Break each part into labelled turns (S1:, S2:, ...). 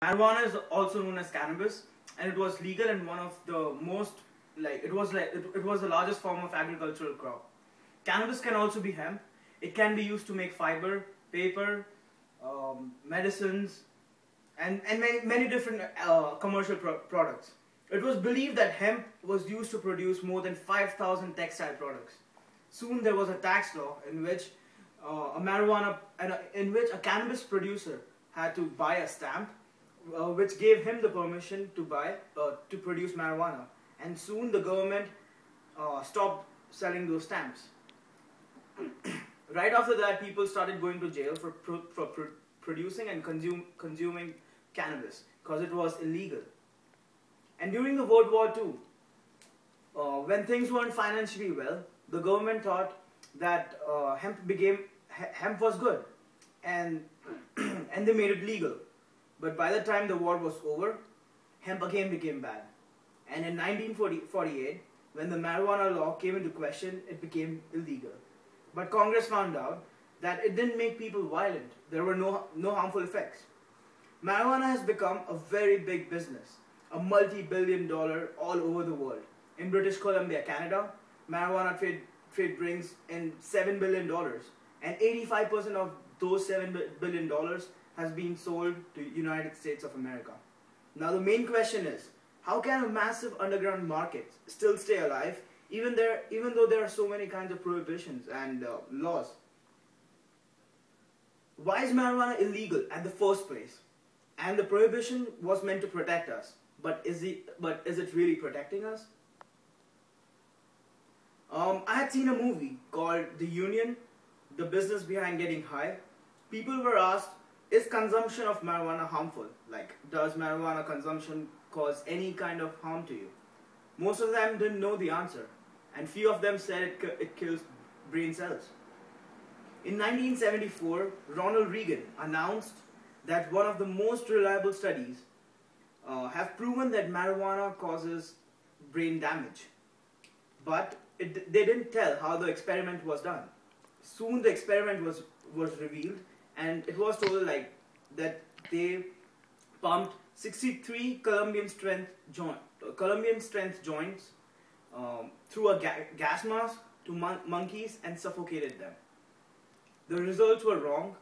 S1: Marijuana is also known as cannabis, and it was legal in one of the most it was the largest form of agricultural crop. Cannabis can also be hemp. It can be used to make fiber, paper, medicines, and many different commercial products. It was believed that hemp was used to produce more than 5,000 textile products. Soon there was a tax law in which a cannabis producer had to buy a stamp, which gave him the permission to produce marijuana. And soon the government stopped selling those stamps. Right after that, people started going to jail for producing and consuming cannabis because it was illegal. And during the World War II, when things weren't financially well, the government thought that hemp was good, and and they made it legal. But by the time the war was over, hemp again became bad. And in 1948, when the marijuana law came into question, it became illegal. But Congress found out that it didn't make people violent. There were no harmful effects. Marijuana has become a very big business, a multi-billion-dollar all over the world. In British Columbia, Canada, marijuana trade brings in $7 billion, and 85% of those $7 billion has been sold to United States of America. Now the main question is, how can a massive underground market still stay alive even though there are so many kinds of prohibitions and laws? Why is marijuana illegal at the first place? And the prohibition was meant to protect us, but is it really protecting us? I had seen a movie called The Union, The Business Behind Getting High. People were asked, is consumption of marijuana harmful? Like, does marijuana consumption cause any kind of harm to you? Most of them didn't know the answer, and few of them said it kills brain cells. In 1974, Ronald Reagan announced that one of the most reliable studies have proven that marijuana causes brain damage. But they didn't tell how the experiment was done. Soon the experiment was revealed, and it was told that they pumped 63 Colombian strength joints through a gas mask to monkeys and suffocated them. The results were wrong.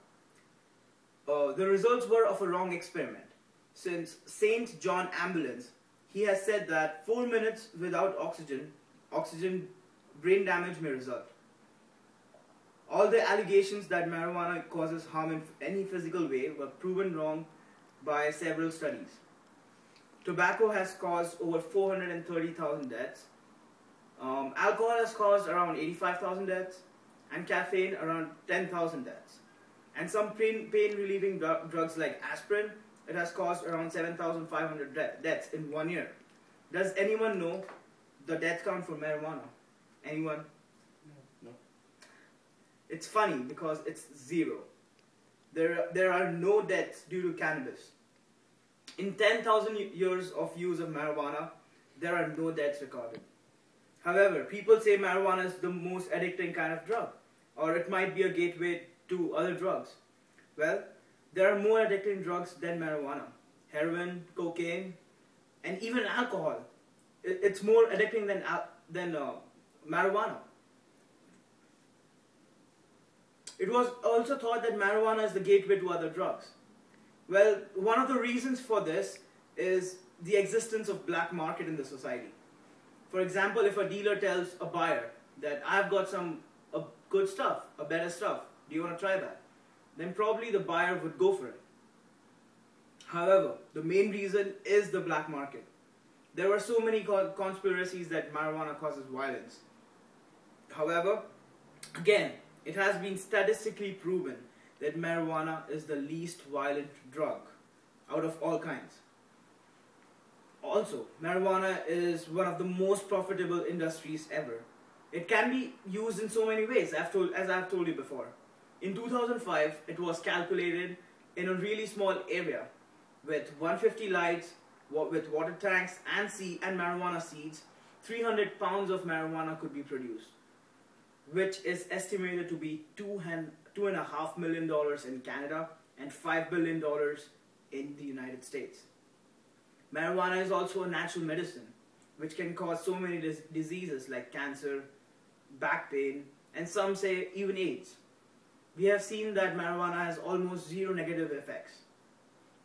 S1: The results were of a wrong experiment. Since St. John Ambulance, he has said that 4 minutes without oxygen brain damage may result. All the allegations that marijuana causes harm in any physical way were proven wrong by several studies. Tobacco has caused over 430,000 deaths. Alcohol has caused around 85,000 deaths, and caffeine around 10,000 deaths. And some pain-relieving drugs like aspirin, it has caused around 7,500 deaths in 1 year. Does anyone know the death count for marijuana? Anyone? No. It's funny because it's zero. There are no deaths due to cannabis. In 10,000 years of use of marijuana, there are no deaths recorded. However, people say marijuana is the most addicting kind of drug, or it might be a gateway to other drugs. Well, there are more addicting drugs than marijuana. Heroin, cocaine, and even alcohol. It's more addicting than marijuana. It was also thought that marijuana is the gateway to other drugs. Well, one of the reasons for this is the existence of black market in the society. For example, if a dealer tells a buyer that I've got some good stuff, a better stuff, do you want to try that? Then probably the buyer would go for it. However, the main reason is the black market. There were so many conspiracies that marijuana causes violence. However, again, it has been statistically proven that marijuana is the least violent drug out of all kinds. Also, marijuana is one of the most profitable industries ever. It can be used in so many ways, as I've told you before. In 2005, it was calculated in a really small area with 150 lights, with water tanks and marijuana seeds. 300 pounds of marijuana could be produced, which is estimated to be $2.5 million in Canada and $5 billion in the United States. Marijuana is also a natural medicine, which can cause so many diseases like cancer, back pain, and some say even AIDS. We have seen that marijuana has almost zero negative effects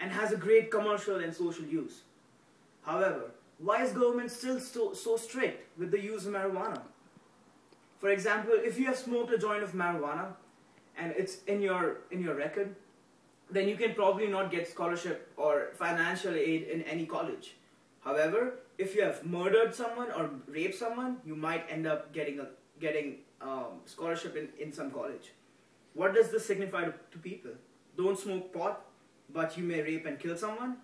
S1: and has a great commercial and social use. However, why is government still so strict with the use of marijuana? For example, if you have smoked a joint of marijuana and it's in your record, then you can probably not get scholarship or financial aid in any college. However, if you have murdered someone or raped someone, you might end up getting scholarship in some college. What does this signify to people? Don't smoke pot, but you may rape and kill someone?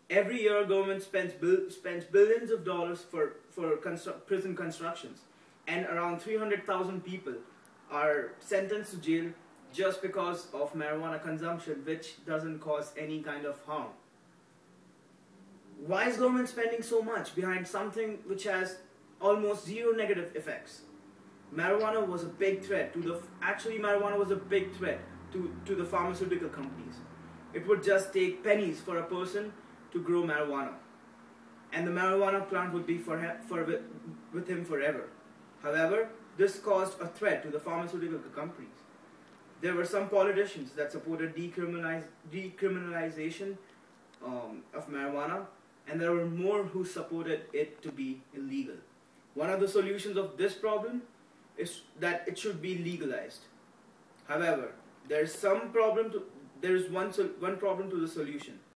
S1: Every year, government spends billions of dollars for prison constructions, and around 300,000 people are sentenced to jail just because of marijuana consumption, which doesn't cause any kind of harm. Why is government spending so much behind something which has almost zero negative effects? Marijuana was a big threat to the pharmaceutical companies. It would just take pennies for a person to grow marijuana, and the marijuana plant would be with him forever. However, this caused a threat to the pharmaceutical companies. There were some politicians that supported decriminalization of marijuana, and there were more who supported it to be illegal. One of the solutions of this problem is that it should be legalized. However, there is one problem to the solution.